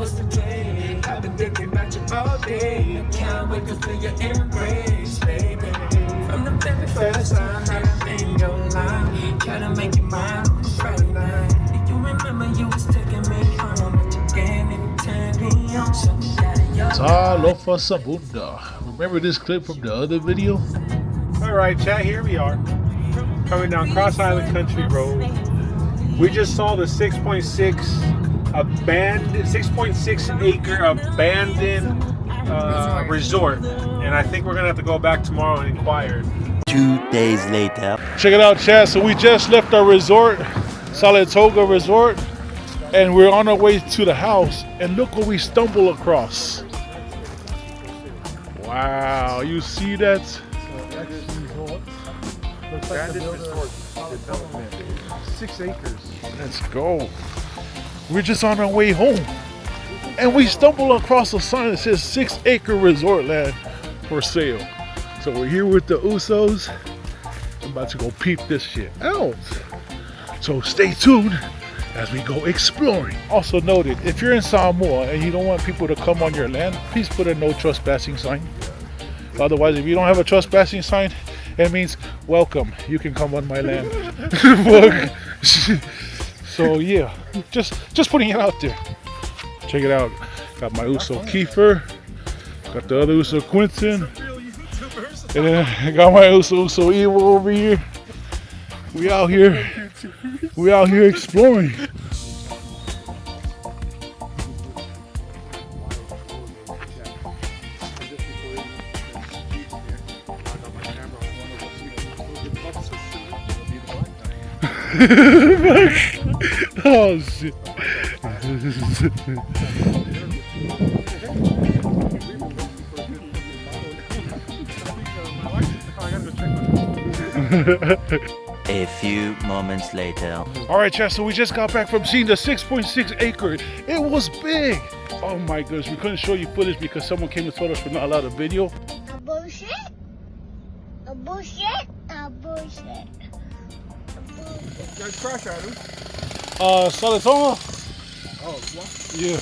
was today. I've been thinking about you all day. I can't wait to feel your embrace, baby. From the very first time that I'm in your life, try to make you mine on Friday night. You remember you was taking me home, but you gave me turned me on. So we got it, yo. Talofa Sabunda. Remember this clip from the other video? Alright, chat, here we are. Coming down Cross Island Country Road. We just saw the 6.6 acre abandoned resort. And I think we're gonna have to go back tomorrow and inquire. 2 days later. Check it out, chat. So we just left our resort, Salatoga Resort, and we're on our way to the house. And look what we stumble across. Wow, you see that? 6 acres. Let's go. We're just on our way home, and we stumble across a sign that says 6 acre resort land for sale. So we're here with the Usos. I'm about to go peep this shit out. So stay tuned as we go exploring. Also noted, if you're in Samoa and you don't want people to come on your land, please put a no trespassing sign. Otherwise, if you don't have a trespassing sign, it means welcome, you can come on my land. So yeah, just putting it out there. Check it out. Got my Uso Kiefer, got the other Uso Quentin, and then I got my Uso Evil over here. We out here exploring. Oh shit. A few moments later. Alright, chat, so we just got back from seeing the 6.6 acre. It was big. Oh my goodness, we couldn't show you footage because someone came and told us we're not allowed a video. A bullshit? A bullshit? A bullshit. Guys, crash at him. Salatoga? Oh, what? Yeah.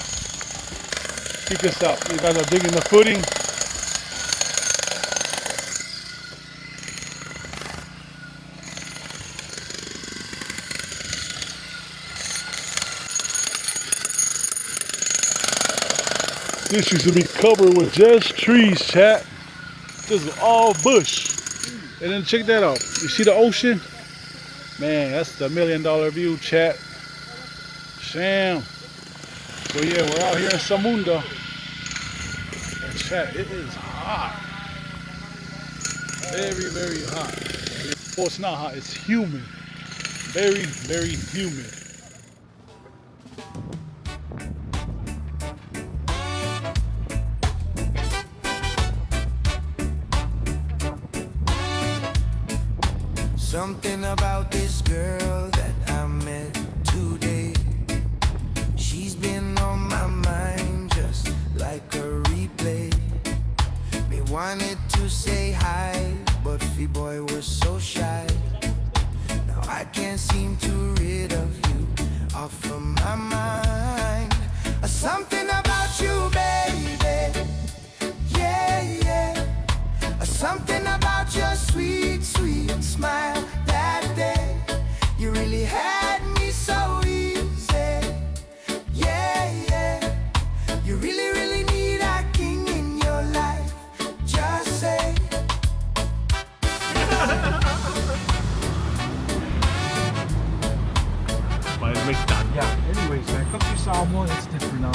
Check this out. You guys are digging the footing. This used to be covered with just trees, chat. This is all bush. And then check that out. You see the ocean? Man, that's the $1 million view, chat. Sham. So yeah, we're out here in Samunda. And chat, it is hot. Very, very hot. Well, it's not hot, it's humid. Very, very humid. Something about this girl that I met today. She's been on my mind just like a replay. Me wanted to say hi, but the boy was so shy. Now I can't seem to rid of you off of my mind. Something about you, baby. Yeah, yeah. Something about your sweet, sweet smile that day. You really had me so easy. Yeah, yeah. You really, really need a king in your life. Just say. Yeah, anyways, man, come to Samoa, it's different now.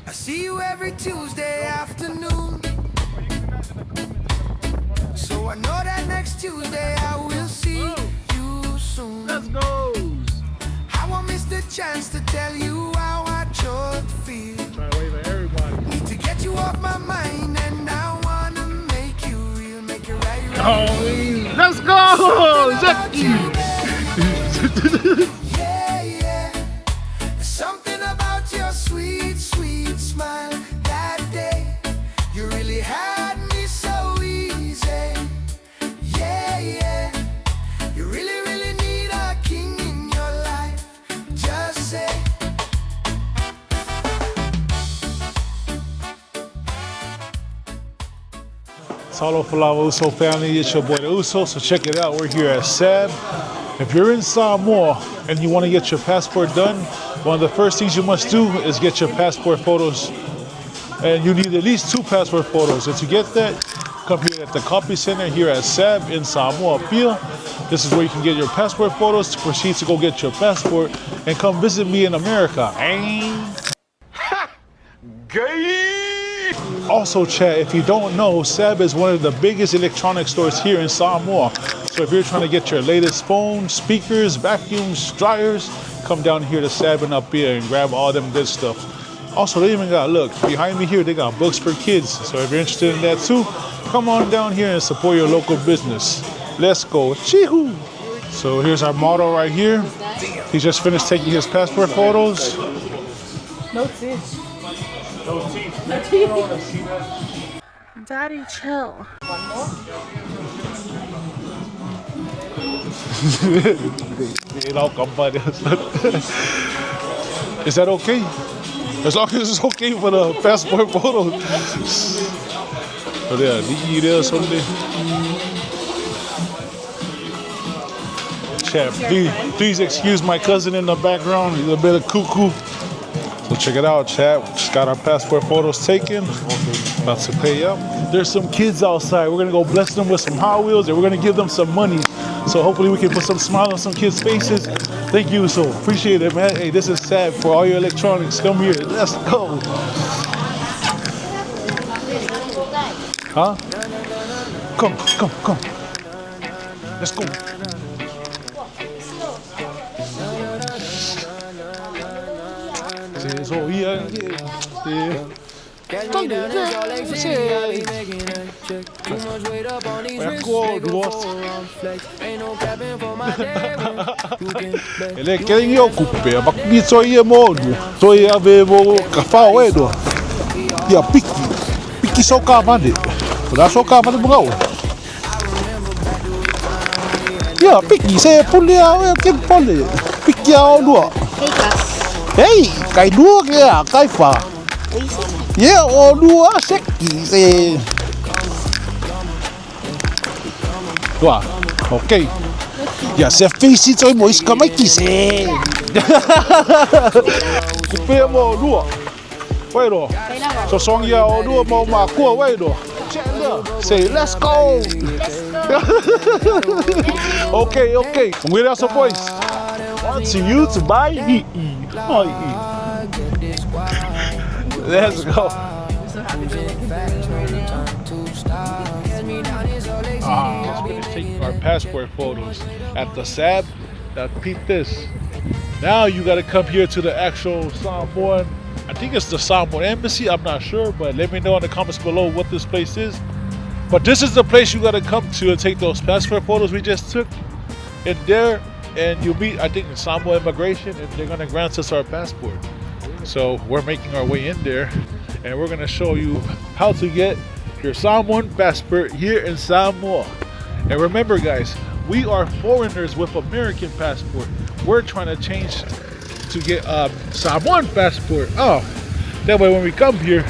I see you every Tuesday afternoon. So I know that next Tuesday I will see you soon. Let's go! I won't miss the chance to tell you how I sure feel. Try to wave at everybody. Need to get you off my mind, and I wanna make you real, make it right. Oh, let's go! Zaki! Yeah, yeah. Something about your sweet, sweet smile that day. You really had me so easy. Yeah, yeah. You really, really need a king in your life. Just say. Salo Falava Uso family, it's your boy the Uso, so check it out. We're here at SAB. If you're in Samoa and you want to get your passport done, one of the first things you must do is get your passport photos. And you need at least 2 passport photos. And to get that, come here at the Copy Center here at SAB in Samoa Pia. This is where you can get your passport photos to proceed to go get your passport and come visit me in America. Also, chat, if you don't know, SAB is one of the biggest electronic stores here in Samoa. So if you're trying to get your latest phones, speakers, vacuums, dryers, come down here to SAB and up here and grab all them good stuff. Also, they even got, look, behind me here, they got books for kids. So if you're interested in that too, come on down here and support your local business. Let's go. Chee-hoo! So here's our model right here. He just finished taking his passport photos. No teeth. No teeth. No teeth. Daddy, chill. One more? Is that okay? As long as it's okay for the passport photos. So there, there something. Chat, please excuse my cousin in the background. He's a bit of cuckoo. So check it out, chat. We just got our passport photos taken. About to pay up. There's some kids outside. We're gonna go bless them with some Hot Wheels and we're gonna give them some money. So hopefully we can put some smile on some kids' faces. Thank you, so appreciate it, man. Hey, this is SAB for all your electronics. Come here, let's go. Huh? Come. Let's go. So yeah. Ele querem eu cupe, mas me só ia modo, só ia ver o café edo. Ia pique só cavade, lá só cavade bugau. Ia pique se pulia, que pole, pique ao lua. Ei, cai lua que é, cai fa. Yeah, o lua seki se. Tua, ok. Ya se fez isso mo isca mai kise. Kupe mo lua. Wait do. So song ya o lua mo ma ko wait do. Say let's go. Okay. We're also boys. Want you to buy me. Let's go. We're taking our passport photos at the SAB. Now peep this. Now you gotta come here to the actual Samoan. I think it's the Samoan embassy. I'm not sure, but let me know in the comments below what this place is. But this is the place you gotta come to and take those passport photos we just took. In there, and you'll meet, I think, Samoa immigration, and they're gonna grant us our passport. So we're making our way in there, and we're gonna show you how to get your Samoan passport here in Samoa. And remember, guys, we are foreigners with American passport. We're trying to change to get a Samoan passport. Oh, that way when we come here,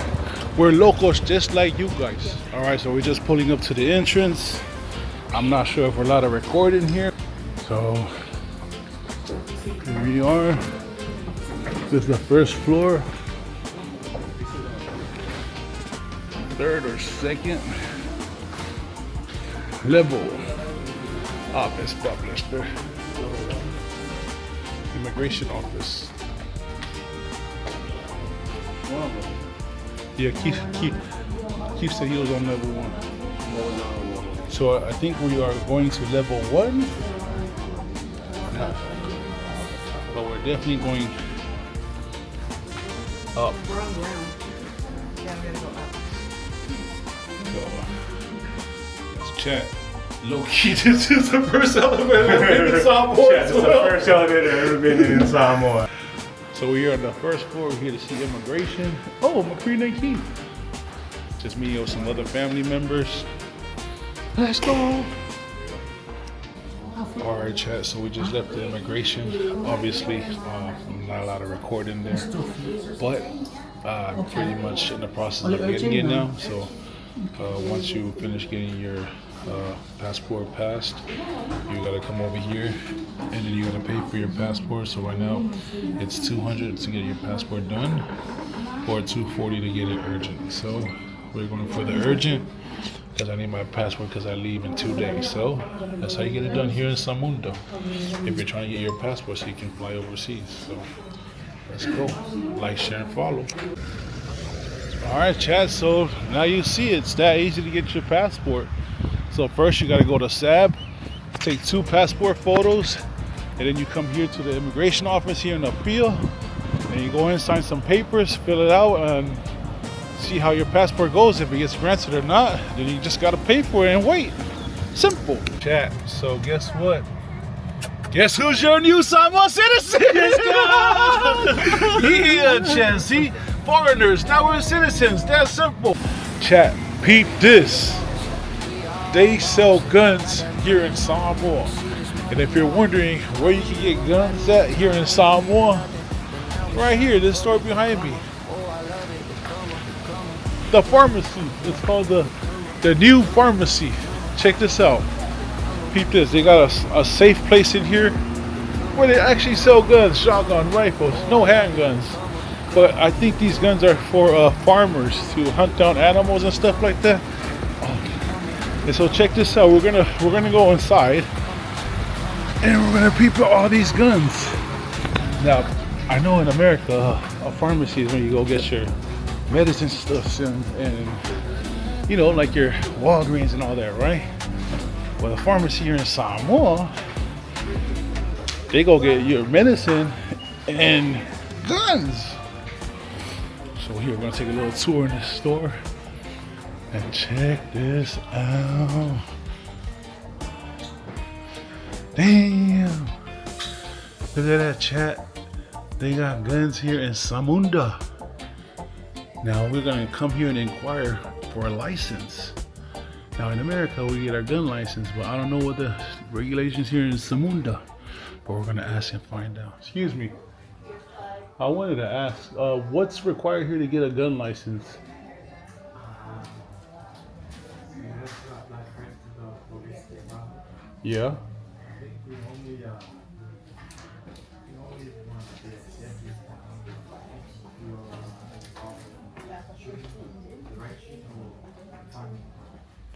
we're locals just like you guys. All right, so we're just pulling up to the entrance. I'm not sure if we're allowed to record in here. So here we are. This is the first floor. 3rd or 2nd level office published there. Immigration office. Wow. Yeah, Keith said he was on level 1. So I think we are going to level 1. No. But we're definitely going up. We're on ground. Yeah, we gotta go up. So let's chat. Low key, this is the first elevator I've been in Samoa. Yeah, this is the first elevator I've ever been in Samoa. So we're on the first floor. We're here to see immigration. Oh, McCree and Keith. Just me and some other family members. Let's go. All right, chat. So we just left the immigration. Obviously, I'm not allowed to record in there, but I'm pretty much in the process of getting in now. So Once you finish getting your passport passed, you gotta come over here and then you gotta pay for your passport. So right now it's $200 to get your passport done or $240 to get it urgent. So we're going for the urgent because I need my passport because I leave in 2 days. So that's how you get it done here in Samundo if you're trying to get your passport so you can fly overseas. So let's go. Like, share, and follow. All right, Chad, so now you see it's that easy to get your passport. So first you got to go to SAB, take 2 passport photos, and then you come here to the immigration office here in Appeal, and you go in, sign some papers, fill it out, and see how your passport goes. If it gets granted or not, then you just got to pay for it and wait. Simple. Chat, so guess what? Guess who's your new Samoan citizen? Yeah, Chat, see? Foreigners, now we're citizens. That's simple. Chat, peep this. They sell guns here in Samoa. And if you're wondering where you can get guns at here in Samoa, right here, this store behind me. The pharmacy. It's called the new pharmacy. Check this out. Peep this. They got a safe place in here where they actually sell guns, shotgun, rifles, no handguns. But I think these guns are for farmers to hunt down animals and stuff like that. And so check this out. We're gonna go inside and we're gonna peep at all these guns. Now, I know in America, a pharmacy is when you go get your medicine stuff and you know, like your Walgreens and all that, right? Well, the pharmacy here in Samoa, they go get your medicine and guns. So here we're gonna take a little tour in this store and check this out. Damn! Look at that, chat. They got guns here in Samunda. Now we're gonna come here and inquire for a license. Now in America we get our gun license, but I don't know what the regulations here in Samunda. But we're gonna ask and find out. Excuse me. I wanted to ask, what's required here to get a gun license? Yeah.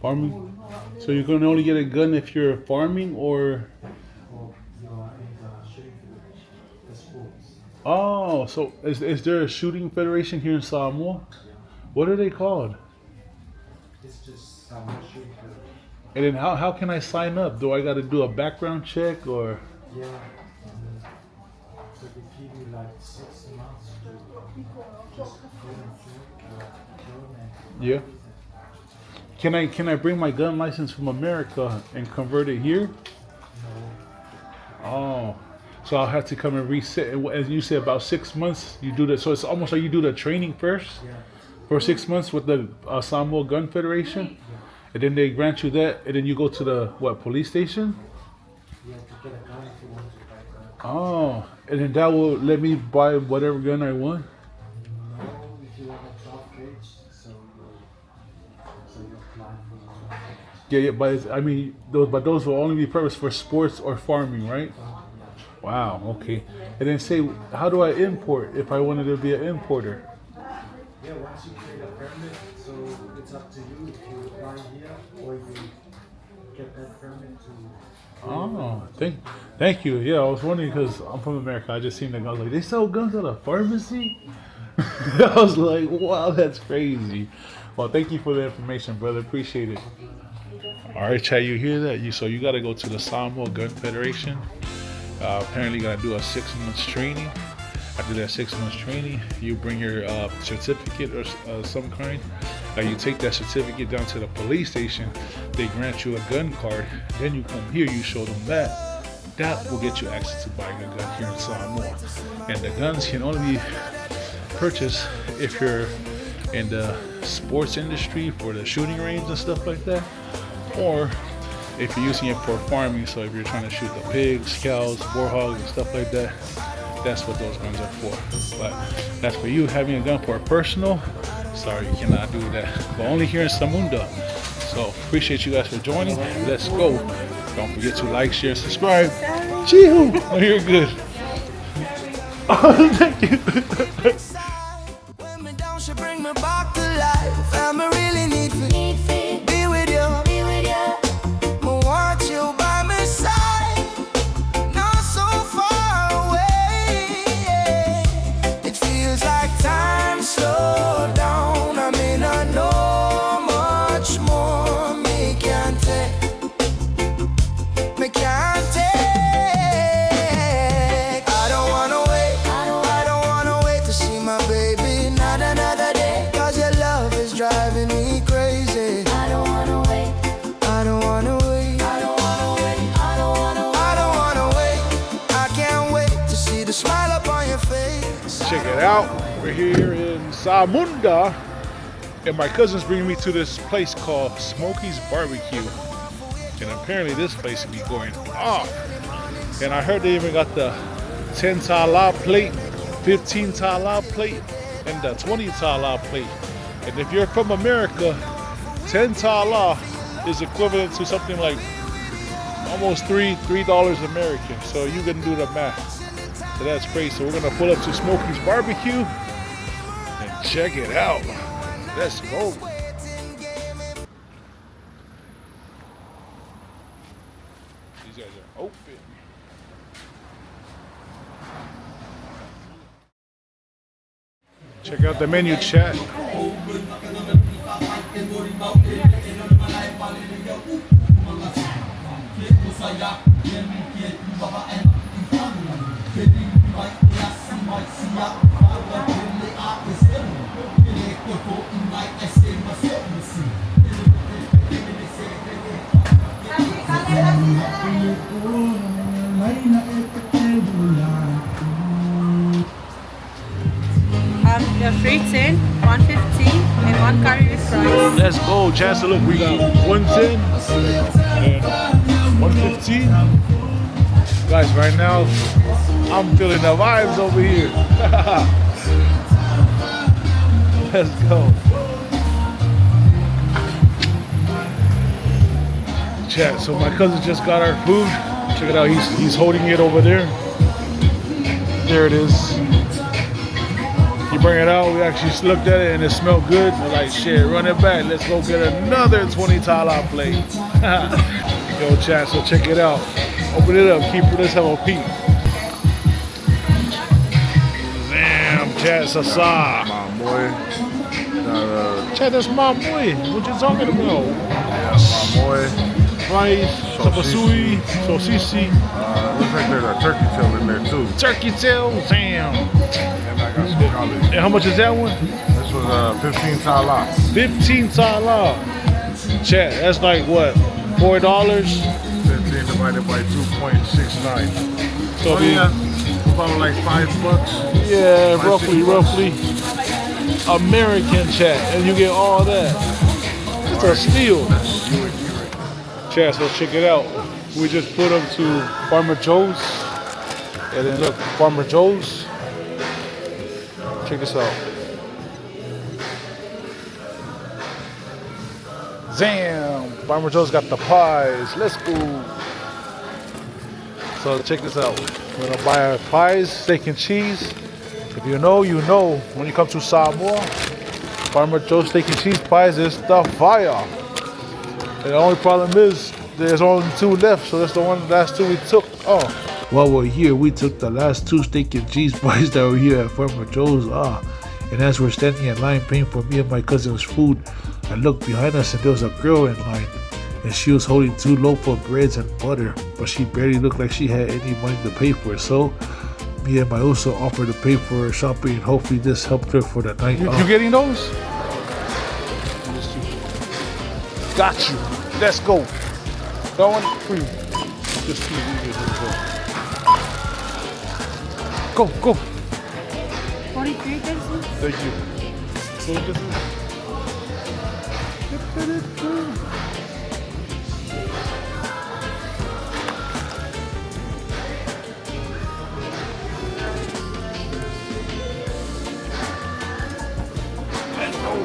Farming? So you can only get a gun if you're farming or? Oh, so is there a shooting federation here in Samoa? What are they called? It's just Samoa shooting federation. And then how can I sign up? Do I got to do a background check or? Yeah. So they give you like 6 months to just go and shoot your gun. Yeah. Can I bring my gun license from America and convert it here? No. Oh. So I'll have to come and reset. As you said, about 6 months you do that. So it's almost like you do the training first for 6 months with the Samoa Gun Federation, and then they grant you that, and then you go to the police station. Yeah, to get a gun if you want to buy a gun. Oh, and then that will let me buy whatever gun I want. No, if you want a 12 gauge, so you apply for. Yeah, but I mean, those will only be purpose for sports or farming, right? Wow, okay. And then say, how do I import if I wanted to be an importer? Yeah, once you create a permit, so it's up to you if you apply here or you get that permit to. Oh, thank you. Yeah, I was wondering because I'm from America. I just seen that. I was like, they sell guns at a pharmacy? I was like, wow, that's crazy. Well, thank you for the information, brother. Appreciate it. All right, Chad, you hear that? So you got to go to the Samoa Gun Federation. Apparently you gotta do a 6 months training. After that 6 months training, you bring your certificate or some kind. You take that certificate down to the police station. They grant you a gun card. Then you come here, you show them that. That will get you access to buying a gun here in Samoa. And the guns can only be purchased if you're in the sports industry for the shooting range and stuff like that, or if you're using it for farming. So if you're trying to shoot the pigs, cows, boar hogs and stuff like that, That's what those guns are for. But that's for you having a gun for personal. Sorry, you cannot do that. But only here in Samunda. So appreciate you guys for joining. Let's go. Don't forget to like, share, and subscribe. Chee-hoo! Oh, you're good. Oh, thank you. Women down, she bring me back to life. I'm a really need for be with you. I want you by my side, not so far away. It feels like time slowed down. I may not know much more. Me can't take. I don't wanna wait to see my baby. Not another day. 'Cause your love is driving me crazy. I don't wanna wait. I don't wanna wait. I don't wanna wait. I don't wanna wait. I can't wait to see the smile upon your face. Check it out. We're here in Samunda. And my cousin's bringing me to this place called Smokey's Barbecue. And apparently this place will be going off. And I heard they even got the 10 tala plate, 15 tala plate, and the 20 tala plate. And if you're from America, 10 tala is equivalent to something like almost $3 American. So you can do the math. So that's crazy. So we're gonna pull up to Smokey's Barbecue and check it out. Let's go. These guys are open. Check out the menu, chat. There are 310, 115, and 1 curry with fries. Let's go, Chancellor. Look, we got 110 and 115. Guys, right now, I'm feeling the vibes over here. Let's go. Chat, so my cousin just got our food. Check it out, he's holding it over there. There it is. You bring it out, we actually looked at it and it smelled good. We're like, shit, run it back. Let's go get another 20 tala plate. Yo, chat, so check it out. Open it up, let's have a peek. Damn, chat, sasa. My boy. Chat, that's my boy. What you talking about? Yeah, my boy. Rice, tapasui, sosisi. Looks like there's a turkey tail in there too. Turkey tail, damn. And I got some collard. And how much is that one? This was 15 tala. 15 tala. Chat, that's like what? $4? 15 divided by 2.69. So about like $5. yeah, $5, roughly American, chat, and you get all that. It's a steal. Chat, so check it out. We just put them to Farmer Joe's, and then look, Farmer Joe's. Check this out. Damn, Farmer Joe's got the pies. Let's go. So check this out. We're gonna buy our pies, steak and cheese. If you know, you know. When you come to Samoa, Farmer Joe's steak and cheese pies is the fire. And the only problem is there's only 2 left, so that's the last 2 we took. Oh. While we're here, we took the last 2 steak and cheese pies that were here at Farmer Joe's. And as we're standing in line paying for me and my cousin's food, I looked behind us and there was a girl in line. And she was holding 2 loaf of breads and butter, but she barely looked like she had any money to pay for it. So me and my Uso offered to pay for her shopping, and hopefully this helped her for the night. You getting those? Got you. Let's go. Going for you. Just keep it. Go, go. 43 pesos. Thank you. So this is...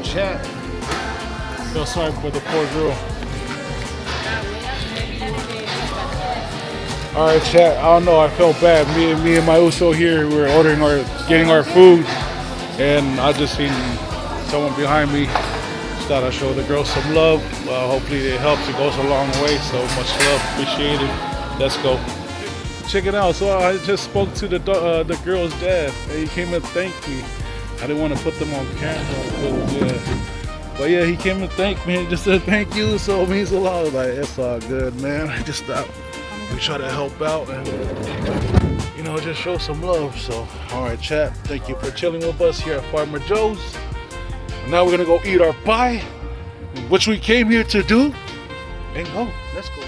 chat. Feel sorry for the poor girl. All right, chat. I don't know. I felt bad. Me and my Uso here. We were getting our food, and I just seen someone behind me. Just thought I'd show the girl some love. Hopefully it helps. It goes a long way. So much love. Appreciate it. Let's go. Check it out. So I just spoke to the girl's dad, and he came and thanked me. I didn't want to put them on camera, but yeah, he came and thanked me and just said thank you. So it means a lot. I was like, it's all good, man. I just thought we try to help out and just show some love. So all right, chat. Thank you for chilling with us here at Farmer Joe's. Now we're gonna go eat our pie, which we came here to do, and go. Let's go.